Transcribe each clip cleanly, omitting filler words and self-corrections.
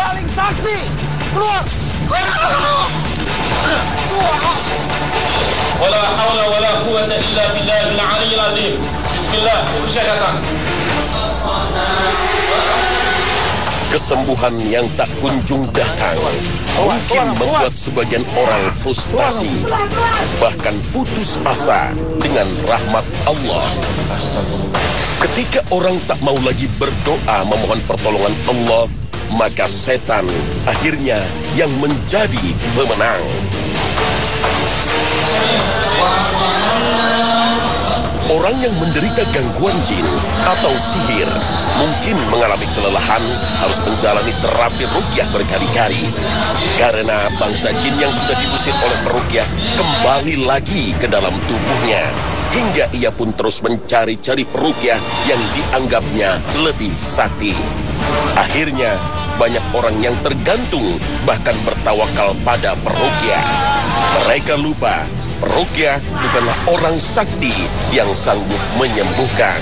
paling sakti. Keluar. Wala hawla wala quwwata illa billahil aliyyil azim. Bismillah, syahadatan. Kesembuhan yang tak kunjung datang mungkin membuat sebagian orang frustasi, bahkan putus asa dengan rahmat Allah. Ketika orang tak mau lagi berdoa memohon pertolongan Allah, maka setan akhirnya yang menjadi pemenang. Orang yang menderita gangguan jin atau sihir mungkin mengalami kelelahan harus menjalani terapi ruqyah berkali-kali. Karena bangsa jin yang sudah diusir oleh peruqyah kembali lagi ke dalam tubuhnya. Hingga ia pun terus mencari-cari peruqyah yang dianggapnya lebih sakti. Akhirnya banyak orang yang tergantung bahkan bertawakal pada peruqyah. Mereka lupa peruqyah bukanlah orang sakti yang sanggup menyembuhkan.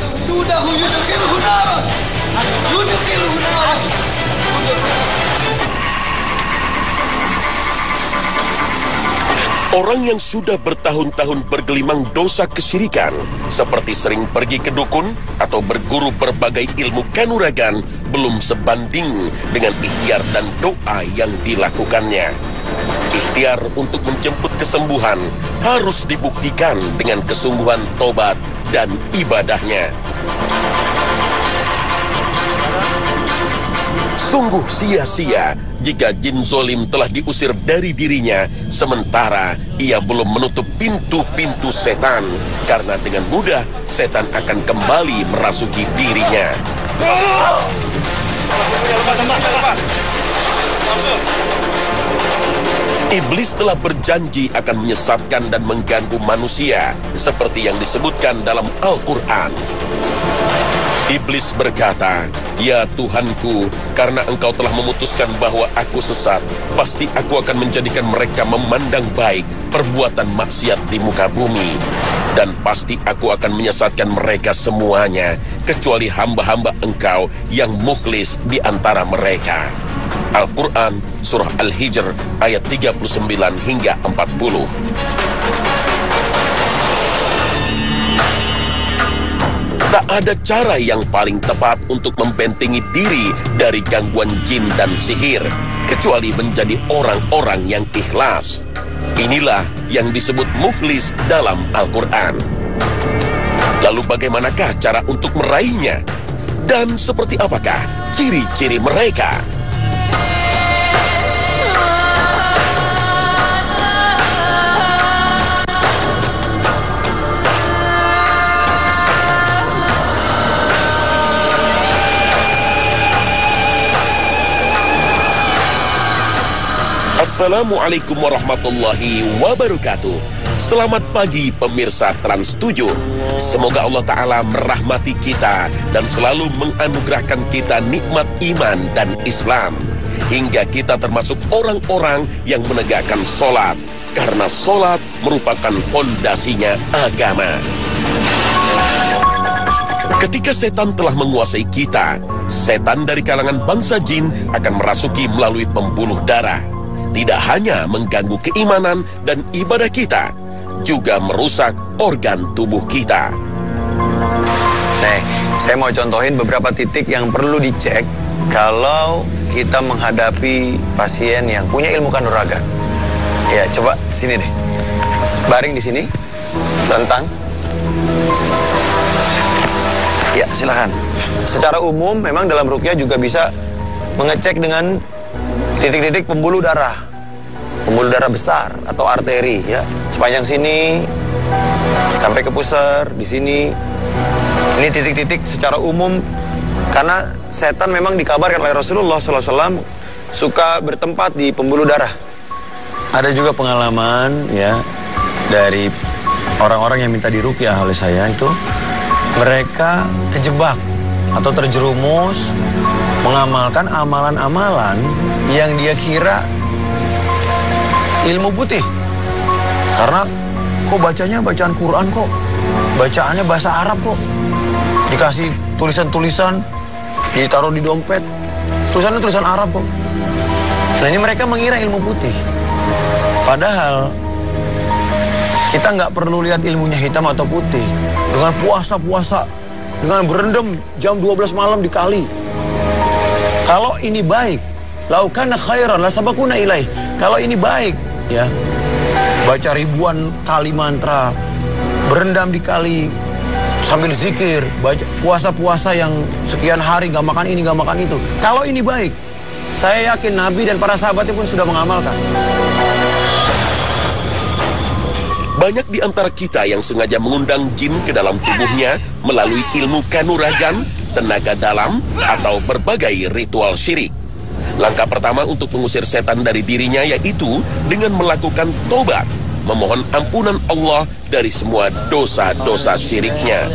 Orang yang sudah bertahun-tahun bergelimang dosa kesyirikan, seperti sering pergi ke dukun atau berguru berbagai ilmu kanuragan, belum sebanding dengan ikhtiar dan doa yang dilakukannya. Ikhtiar untuk menjemput kesembuhan harus dibuktikan dengan kesungguhan tobat dan ibadahnya. Sungguh sia-sia jika jin zolim telah diusir dari dirinya, sementara ia belum menutup pintu-pintu setan, karena dengan mudah setan akan kembali merasuki dirinya. Iblis telah berjanji akan menyesatkan dan mengganggu manusia, seperti yang disebutkan dalam Al-Quran. Iblis berkata, "Ya Tuhanku, karena Engkau telah memutuskan bahwa aku sesat, pasti aku akan menjadikan mereka memandang baik perbuatan maksiat di muka bumi. Dan pasti aku akan menyesatkan mereka semuanya, kecuali hamba-hamba Engkau yang mukhlis di antara mereka." Al-Quran, Surah Al-Hijr, ayat 39 hingga 40. Tak ada cara yang paling tepat untuk membentengi diri dari gangguan jin dan sihir, kecuali menjadi orang-orang yang ikhlas. Inilah yang disebut mukhlis dalam Al-Quran. Lalu bagaimanakah cara untuk meraihnya? Dan seperti apakah ciri-ciri mereka? Assalamualaikum warahmatullahi wabarakatuh. Selamat pagi pemirsa Trans 7. Semoga Allah Ta'ala merahmati kita dan selalu menganugerahkan kita nikmat iman dan Islam, hingga kita termasuk orang-orang yang menegakkan sholat, karena sholat merupakan fondasinya agama. Ketika setan telah menguasai kita, setan dari kalangan bangsa jin akan merasuki melalui pembuluh darah. Tidak hanya mengganggu keimanan dan ibadah kita, juga merusak organ tubuh kita. Nih, saya mau contohin beberapa titik yang perlu dicek kalau kita menghadapi pasien yang punya ilmu kanuragan. Ya, coba sini deh. Baring di sini, telentang. Ya, silakan. Secara umum, memang dalam ruqyah juga bisa mengecek dengan titik-titik pembuluh darah besar atau arteri, ya, sepanjang sini sampai ke pusar di sini. Ini titik-titik secara umum, karena setan memang dikabarkan oleh Rasulullah SAW suka bertempat di pembuluh darah. Ada juga pengalaman, ya, dari orang-orang yang minta diruqyah oleh saya itu, mereka kejebak atau terjerumus mengamalkan amalan-amalan yang dia kira ilmu putih. Karena kok bacanya bacaan Quran kok, bacaannya bahasa Arab kok, dikasih tulisan-tulisan ditaruh di dompet, tulisannya tulisan Arab kok. Nah ini mereka mengira ilmu putih. Padahal kita nggak perlu lihat ilmunya hitam atau putih. Dengan puasa-puasa, dengan berendam jam 12 malam di kali. Kalau ini baik, laukana khairan la sabakuna ilaih. Kalau ini baik, ya, baca ribuan kali mantra, berendam di kali sambil zikir, baca puasa-puasa yang sekian hari nggak makan ini, nggak makan itu. Kalau ini baik, saya yakin Nabi dan para sahabatnya pun sudah mengamalkan. Banyak di antara kita yang sengaja mengundang jin ke dalam tubuhnya melalui ilmu kanuragan, tenaga dalam, atau berbagai ritual syirik. Langkah pertama untuk mengusir setan dari dirinya yaitu dengan melakukan tobat, memohon ampunan Allah dari semua dosa-dosa syiriknya.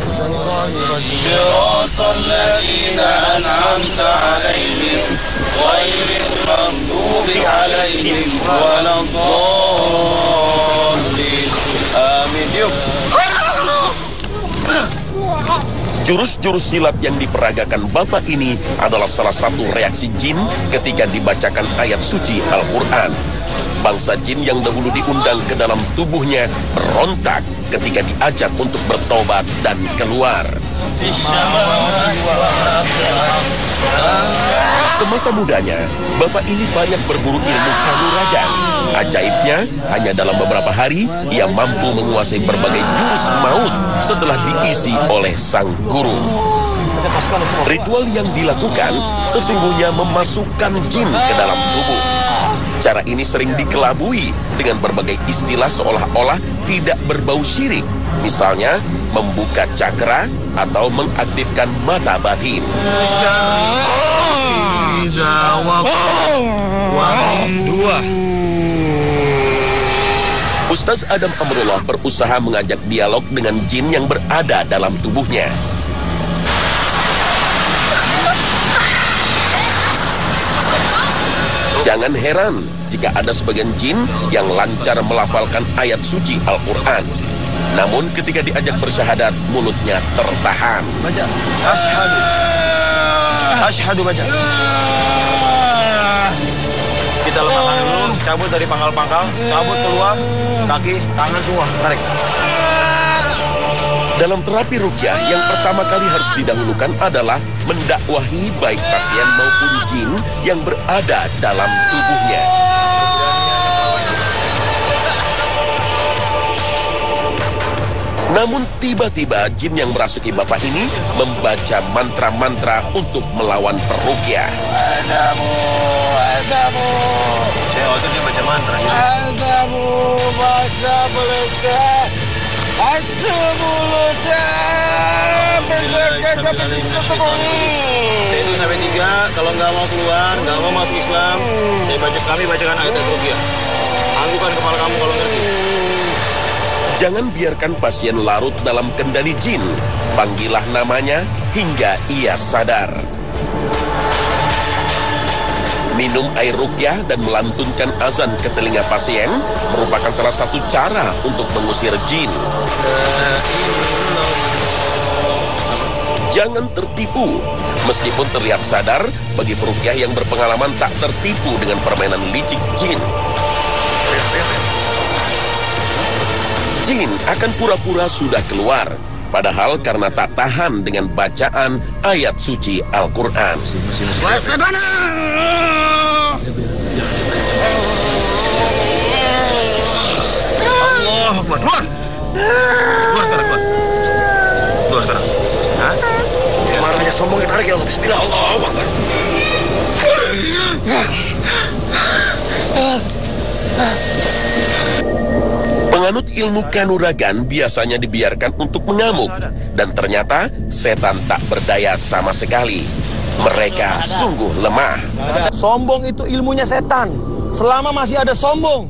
Jurus-jurus silat yang diperagakan Bapak ini adalah salah satu reaksi jin ketika dibacakan ayat suci Al-Quran. Bangsa jin yang dahulu diundang ke dalam tubuhnya berontak ketika diajak untuk bertobat dan keluar. Semasa mudanya, Bapak ini banyak berburu ilmu kanuragan. Ajaibnya, hanya dalam beberapa hari, ia mampu menguasai berbagai jurus maut setelah diisi oleh sang guru. Ritual yang dilakukan sesungguhnya memasukkan jin ke dalam tubuh. Cara ini sering dikelabui dengan berbagai istilah seolah-olah tidak berbau syirik. Misalnya, membuka cakra atau mengaktifkan mata batin. Ustaz Adam Amrullah berusaha mengajak dialog dengan jin yang berada dalam tubuhnya. Jangan heran jika ada sebagian jin yang lancar melafalkan ayat suci Al-Quran. Namun ketika diajak bersyahadat, mulutnya tertahan. Baca. Ashhadu. Ashhadu baca. Kita letakkan dulu, cabut dari pangkal-pangkal, cabut keluar, kaki, tangan semua, tarik. Dalam terapi ruqyah, yang pertama kali harus didahulukan adalah mendakwahi baik pasien maupun jin yang berada dalam tubuhnya. Namun tiba-tiba jin yang merasuki Bapak ini membaca mantra-mantra untuk melawan peruqyah. Adamu. Saya waktu dia baca mantra. Adamu masa belesa. Itu sampai 3, kalau nggak mau keluar, nggak mau masuk Islam, kami bacakan ayat ruqyah. Anggukan kepala kamu kalau ngerti. Jangan biarkan pasien larut dalam kendali jin. Panggillah namanya hingga ia sadar. Minum air ruqyah dan melantunkan azan ke telinga pasien merupakan salah satu cara untuk mengusir jin. Jangan tertipu. Meskipun terlihat sadar, bagi peruqyah yang berpengalaman tak tertipu dengan permainan licik jin. Jin akan pura-pura sudah keluar, padahal karena tak tahan dengan bacaan ayat suci Al-Quran. Wasabana. Allah Akbar. Keluar. Keluar sekarang, keluar. Keluar sekarang. Hah? Marahnya sombongnya tarik ya Allah. Bismillah. Allahu Akbar. Penganut ilmu kanuragan biasanya dibiarkan untuk mengamuk, dan ternyata setan tak berdaya sama sekali. Mereka sungguh lemah. Sombong itu ilmunya setan. Selama masih ada sombong,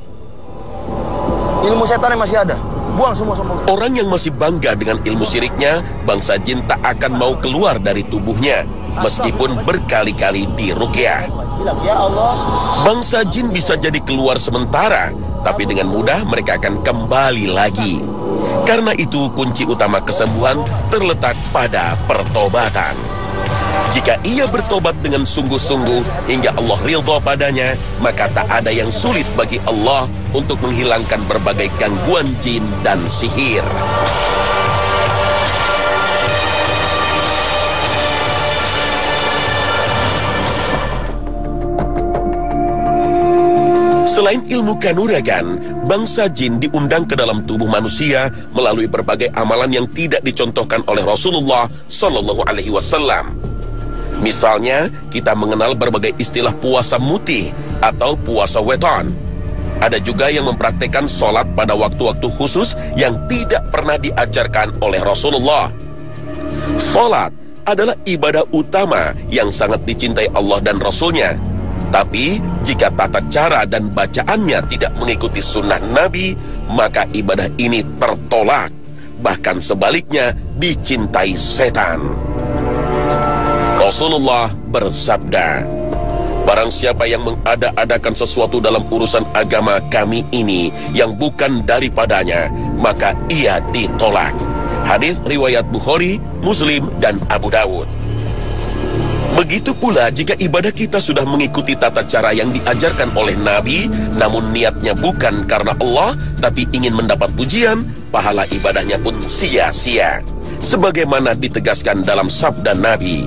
ilmu setannya masih ada. Buang semua sombong. Orang yang masih bangga dengan ilmu syiriknya, bangsa jin tak akan mau keluar dari tubuhnya, meskipun berkali-kali diruqyah. Ya Allah. Bangsa jin bisa jadi keluar sementara, tapi dengan mudah mereka akan kembali lagi. Karena itu kunci utama kesembuhan terletak pada pertobatan. Jika ia bertobat dengan sungguh-sungguh hingga Allah ridha padanya, maka tak ada yang sulit bagi Allah untuk menghilangkan berbagai gangguan jin dan sihir. Selain ilmu kanuragan, bangsa jin diundang ke dalam tubuh manusia melalui berbagai amalan yang tidak dicontohkan oleh Rasulullah Shallallahu Alaihi Wasallam. Misalnya, kita mengenal berbagai istilah puasa mutih atau puasa weton. Ada juga yang mempraktikkan sholat pada waktu-waktu khusus yang tidak pernah diajarkan oleh Rasulullah. Sholat adalah ibadah utama yang sangat dicintai Allah dan Rasulnya. Tapi, jika tata cara dan bacaannya tidak mengikuti sunnah Nabi, maka ibadah ini tertolak. Bahkan sebaliknya, dicintai setan. Rasulullah bersabda, barang siapa yang mengada-adakan sesuatu dalam urusan agama kami ini yang bukan daripadanya, maka ia ditolak. Hadis riwayat Bukhari, Muslim, dan Abu Dawud. Begitu pula jika ibadah kita sudah mengikuti tata cara yang diajarkan oleh Nabi, namun niatnya bukan karena Allah, tapi ingin mendapat pujian, pahala ibadahnya pun sia-sia. Sebagaimana ditegaskan dalam sabda Nabi,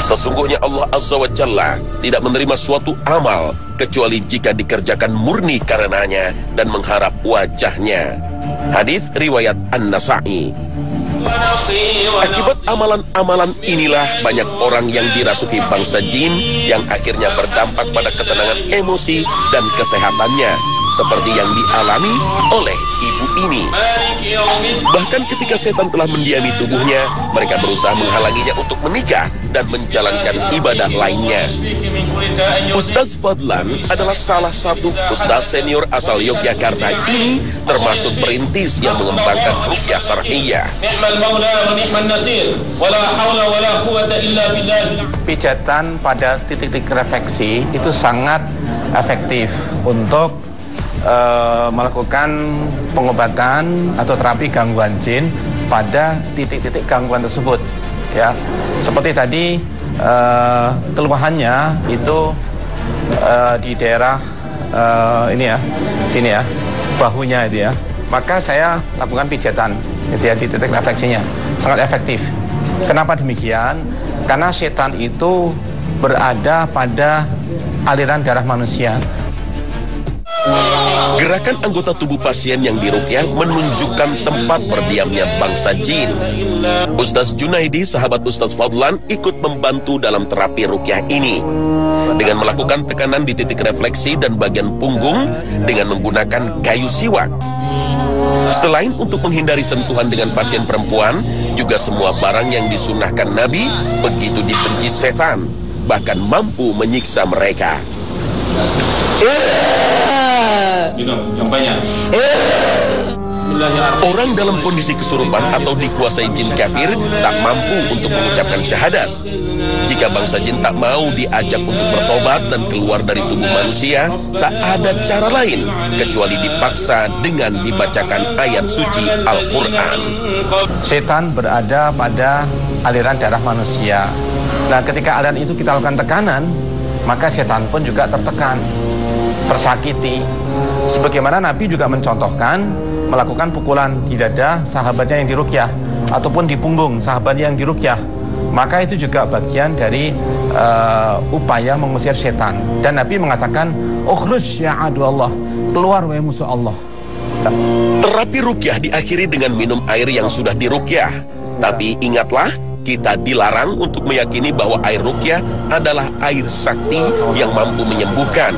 sesungguhnya Allah Azza wa Jalla tidak menerima suatu amal kecuali jika dikerjakan murni karenanya dan mengharap wajahnya. Hadis riwayat An-Nasa'i. Akibat amalan-amalan inilah banyak orang yang dirasuki bangsa jin yang akhirnya berdampak pada ketenangan emosi dan kesehatannya, seperti yang dialami oleh ibu ini. Bahkan ketika setan telah mendiami tubuhnya, mereka berusaha menghalanginya untuk menikah dan menjalankan ibadah lainnya. Ustaz Fadlan adalah salah satu ustaz senior asal Yogyakarta ini, termasuk perintis yang mengembangkan ruqyah syar'iyyah. Pijatan pada titik-titik refleksi itu sangat efektif untuk melakukan pengobatan atau terapi gangguan jin pada titik-titik gangguan tersebut, ya. Seperti tadi keluhannya itu di daerah ini ya, sini ya, bahunya itu ya. Maka saya lakukan pijatan itu ya, di titik refleksinya, sangat efektif. Kenapa demikian? Karena setan itu berada pada aliran darah manusia. Gerakan anggota tubuh pasien yang diruqyah menunjukkan tempat berdiamnya bangsa jin. Ustaz Junaidi, sahabat Ustaz Fadlan, ikut membantu dalam terapi ruqyah ini dengan melakukan tekanan di titik refleksi dan bagian punggung dengan menggunakan kayu siwak. Selain untuk menghindari sentuhan dengan pasien perempuan, juga semua barang yang disunnahkan Nabi begitu dibenci setan, bahkan mampu menyiksa mereka. Minum yang banyak. Orang dalam kondisi kesurupan atau dikuasai jin kafir tak mampu untuk mengucapkan syahadat. Jika bangsa jin tak mau diajak untuk bertobat dan keluar dari tubuh manusia, tak ada cara lain kecuali dipaksa dengan dibacakan ayat suci Al-Quran. Setan berada pada aliran darah manusia. Nah, ketika aliran itu kita lakukan tekanan, maka setan pun juga tertekan, tersakiti. Sebagaimana Nabi juga mencontohkan melakukan pukulan di dada sahabatnya yang diruqyah ataupun di punggung sahabatnya yang diruqyah. Maka itu juga bagian dari upaya mengusir setan. Dan Nabi mengatakan, "Ukhruj ya adu Allah," keluar wahai musuh Allah. Terapi ruqyah diakhiri dengan minum air yang sudah diruqyah. Tapi ingatlah, kita dilarang untuk meyakini bahwa air ruqyah adalah air sakti yang mampu menyembuhkan.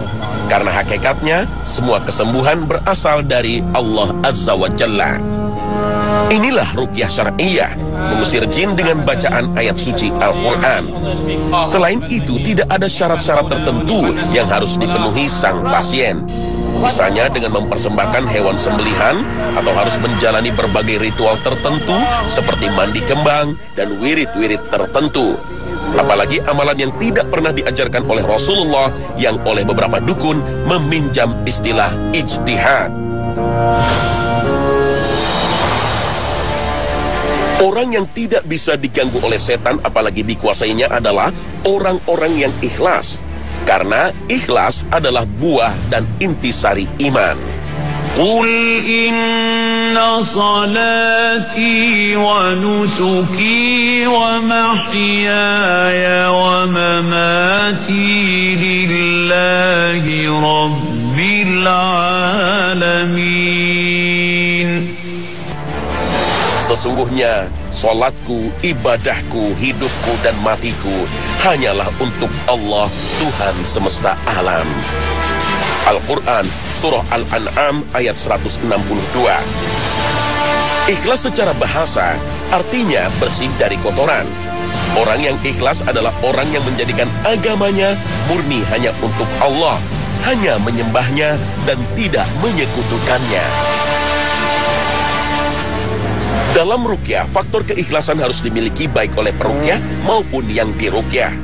Karena hakikatnya, semua kesembuhan berasal dari Allah Azza wa Jalla. Inilah ruqyah syar'iyyah, mengusir jin dengan bacaan ayat suci Al-Quran. Selain itu, tidak ada syarat-syarat tertentu yang harus dipenuhi sang pasien. Misalnya dengan mempersembahkan hewan sembelihan atau harus menjalani berbagai ritual tertentu seperti mandi kembang dan wirid-wirid tertentu. Apalagi amalan yang tidak pernah diajarkan oleh Rasulullah yang oleh beberapa dukun meminjam istilah ijtihad. Orang yang tidak bisa diganggu oleh setan apalagi dikuasainya adalah orang-orang yang ikhlas. Karena ikhlas adalah buah dan intisari iman. Qul inna salati wa nusuki wa mahyaya wa mamati lillahi rabbil alamin. Sesungguhnya, sholatku, ibadahku, hidupku, dan matiku hanyalah untuk Allah, Tuhan semesta alam. Al-Quran, Surah Al-An'am, ayat 162. Ikhlas secara bahasa, artinya bersih dari kotoran. Orang yang ikhlas adalah orang yang menjadikan agamanya murni hanya untuk Allah, hanya menyembahnya dan tidak menyekutukannya. Dalam ruqyah, faktor keikhlasan harus dimiliki baik oleh peruqyah maupun yang diruqyah.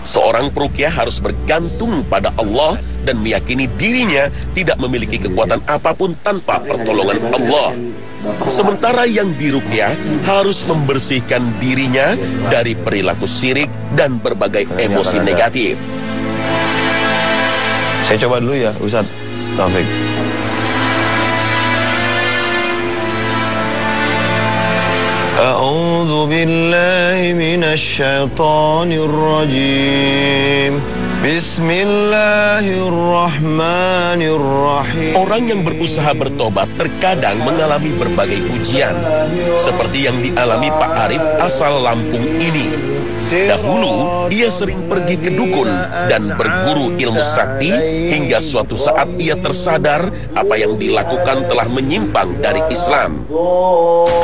Seorang peruqyah harus bergantung pada Allah dan meyakini dirinya tidak memiliki kekuatan apapun tanpa pertolongan Allah. Sementara yang diruqyah harus membersihkan dirinya dari perilaku syirik dan berbagai emosi negatif. Saya coba dulu ya, Ustadz Taufik. A'udzu billahi minasy syaithanir rajim. Bismillahirrahmanirrahim. Orang yang berusaha bertobat terkadang mengalami berbagai ujian, seperti yang dialami Pak Arif asal Lampung ini. Dahulu, ia sering pergi ke dukun dan berguru ilmu sakti hingga suatu saat ia tersadar apa yang dilakukan telah menyimpang dari Islam.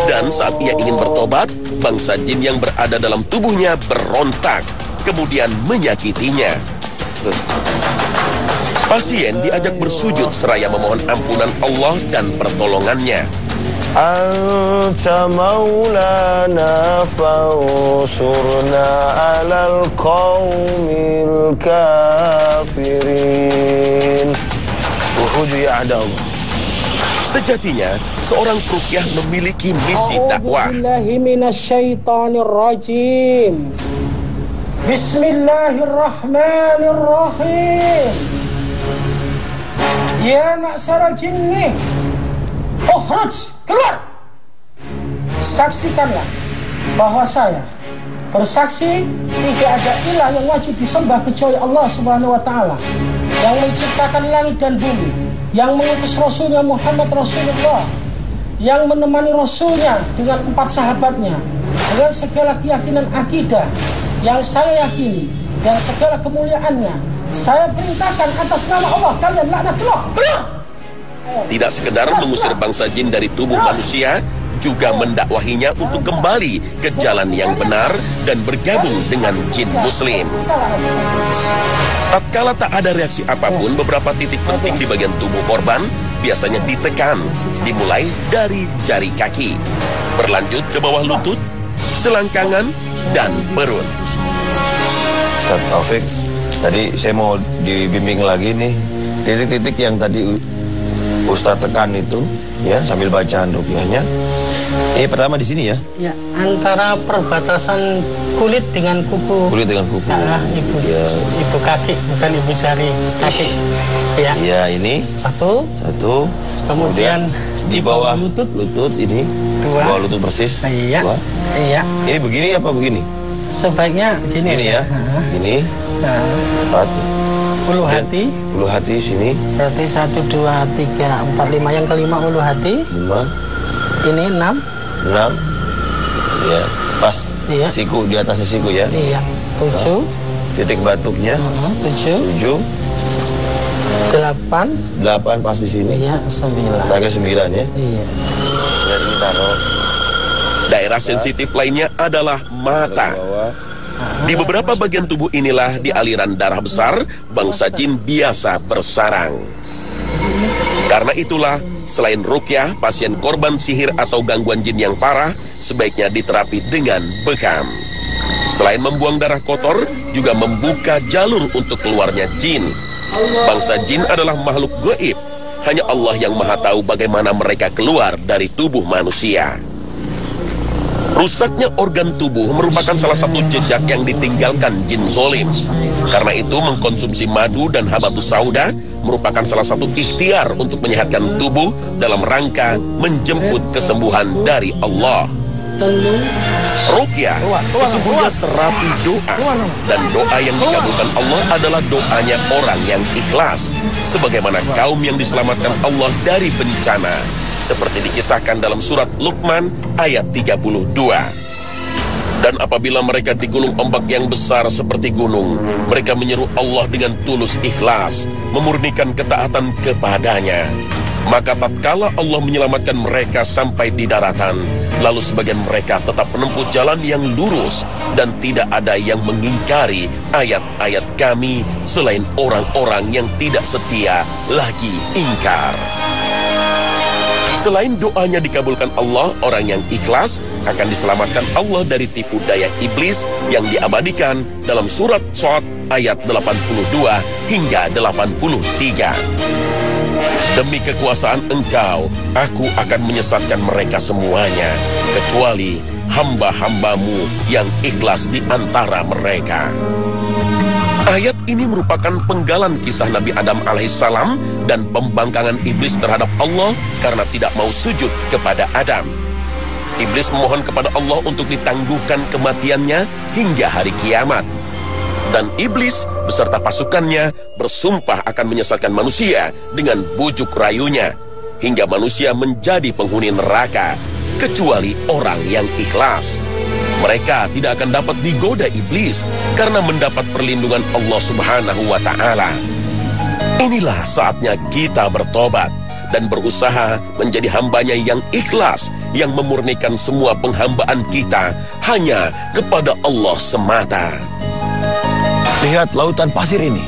Dan saat ia ingin bertobat, bangsa jin yang berada dalam tubuhnya berontak, kemudian menyakitinya. Pasien diajak bersujud seraya memohon ampunan Allah dan pertolongannya. Anta maulana fansurna alal qawmil kafirin. Uhuju ya ada Allah. Sejatinya, seorang peruqyah memiliki misi dakwah. A'udzubillahiminasyaitonirrajim. Bismillahirrahmanirrahim. Ya ma'syara jinni, ukhruj, keluar. Saksikanlah bahwa saya bersaksi tidak ada ilah yang wajib disembah kecuali Allah Subhanahu wa ta'ala, yang menciptakan langit dan bumi, yang mengutus Rasulnya Muhammad Rasulullah, yang menemani Rasulnya dengan 4 sahabatnya, dengan segala keyakinan akidah yang saya yakini dan segala kemuliaannya. Saya perintahkan atas nama Allah, kalian laknatullah, keluar. Tidak sekedar mengusir bangsa jin dari tubuh manusia, juga mendakwahinya untuk kembali ke jalan yang benar dan bergabung dengan jin muslim. Tatkala tak ada reaksi apapun, beberapa titik penting di bagian tubuh korban biasanya ditekan, dimulai dari jari kaki, berlanjut ke bawah lutut, selangkangan, dan perut. Ustaz Taufik, tadi saya mau dibimbing lagi nih, titik-titik yang tadi Ustaz tekan itu, ya, sambil bacaan ruqyahnya. Ini pertama di sini ya? Ya, antara perbatasan kulit dengan kuku. Kulit dengan kuku. Nah, ibu, ya. Ibu kaki, bukan ibu jari, kaki. Ya. Iya, ini. Satu. Kemudian di bawah lutut ini. 2. Di bawah lutut persis. Iya. 2. Iya. Ini begini apa begini? Sebaiknya gini. Ini ya. Ini. 4. Ulu hati. Ulu hati sini. Berarti 1, 2, 3, 4, 5. Yang kelima ulu hati. 5. Ini 6. Ya, pas. Iya. Siku, di atasnya siku ya. Iya. 7. Titik batuknya. 7. 8 pas di sini. Iya, 9. Sampai 9 ya. Iya. Ya, ini taruh. Daerah sensitif lainnya adalah mata. Di beberapa bagian tubuh inilah di aliran darah besar bangsa jin biasa bersarang. Karena itulah, selain ruqyah, pasien korban sihir atau gangguan jin yang parah sebaiknya diterapi dengan bekam. Selain membuang darah kotor, juga membuka jalur untuk keluarnya jin. Bangsa jin adalah makhluk gaib. Hanya Allah yang maha tahu bagaimana mereka keluar dari tubuh manusia. Rusaknya organ tubuh merupakan salah satu jejak yang ditinggalkan jin zolim. Karena itu mengkonsumsi madu dan habatus sauda merupakan salah satu ikhtiar untuk menyehatkan tubuh dalam rangka menjemput kesembuhan dari Allah. Ruqyah sesungguhnya terapi doa, dan doa yang dikabulkan Allah adalah doanya orang yang ikhlas, sebagaimana kaum yang diselamatkan Allah dari bencana, seperti dikisahkan dalam surat Luqman ayat 32. Dan apabila mereka digulung ombak yang besar seperti gunung, mereka menyeru Allah dengan tulus ikhlas, memurnikan ketaatan kepadanya. Maka tatkala Allah menyelamatkan mereka sampai di daratan, lalu sebagian mereka tetap menempuh jalan yang lurus, dan tidak ada yang mengingkari ayat-ayat kami selain orang-orang yang tidak setia lagi ingkar. Selain doanya dikabulkan Allah, orang yang ikhlas akan diselamatkan Allah dari tipu daya iblis yang diabadikan dalam surat Shad ayat 82 hingga 83. Demi kekuasaan Engkau, aku akan menyesatkan mereka semuanya, kecuali hamba-hambamu yang ikhlas di antara mereka. Ayat ini merupakan penggalan kisah Nabi Adam alaihissalam dan pembangkangan iblis terhadap Allah karena tidak mau sujud kepada Adam. Iblis memohon kepada Allah untuk ditangguhkan kematiannya hingga hari kiamat. Dan iblis beserta pasukannya bersumpah akan menyesatkan manusia dengan bujuk rayunya, hingga manusia menjadi penghuni neraka, kecuali orang yang ikhlas. Mereka tidak akan dapat digoda iblis karena mendapat perlindungan Allah Subhanahu wa Ta'ala. Inilah saatnya kita bertobat dan berusaha menjadi hambanya yang ikhlas, yang memurnikan semua penghambaan kita hanya kepada Allah semata. Lihat lautan pasir ini.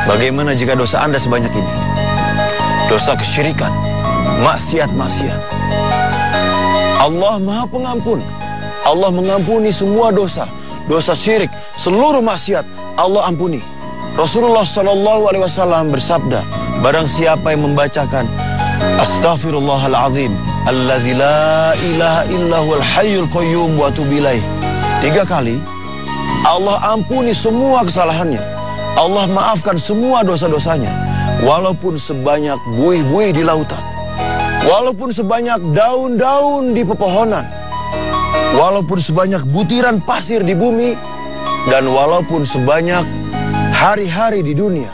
Bagaimana jika dosa Anda sebanyak ini? Dosa kesyirikan, maksiat-maksiat. Allah Maha Pengampun. Allah mengampuni semua dosa. Dosa syirik, seluruh maksiat Allah ampuni. Rasulullah SAW bersabda, barang siapa yang membacakan Astaghfirullahaladzim alladzi la ilaha illahu al-hayyul qayyum wa atubu ilaih 3 kali, Allah ampuni semua kesalahannya. Allah maafkan semua dosa-dosanya. Walaupun sebanyak buih-buih di lautan, walaupun sebanyak daun-daun di pepohonan, walaupun sebanyak butiran pasir di bumi, dan walaupun sebanyak hari-hari di dunia.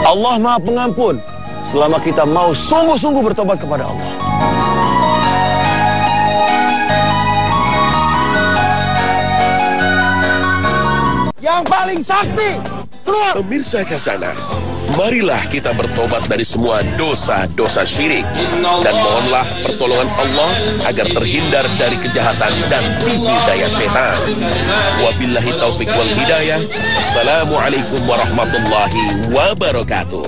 Allah Maha Pengampun selama kita mau sungguh-sungguh bertobat kepada Allah. Yang paling sakti keluar. Pemirsa Khazanah, marilah kita bertobat dari semua dosa-dosa syirik dan mohonlah pertolongan Allah agar terhindar dari kejahatan dan tipu daya setan. Wabillahi taufik wal hidayah. Assalamualaikum warahmatullahi wabarakatuh.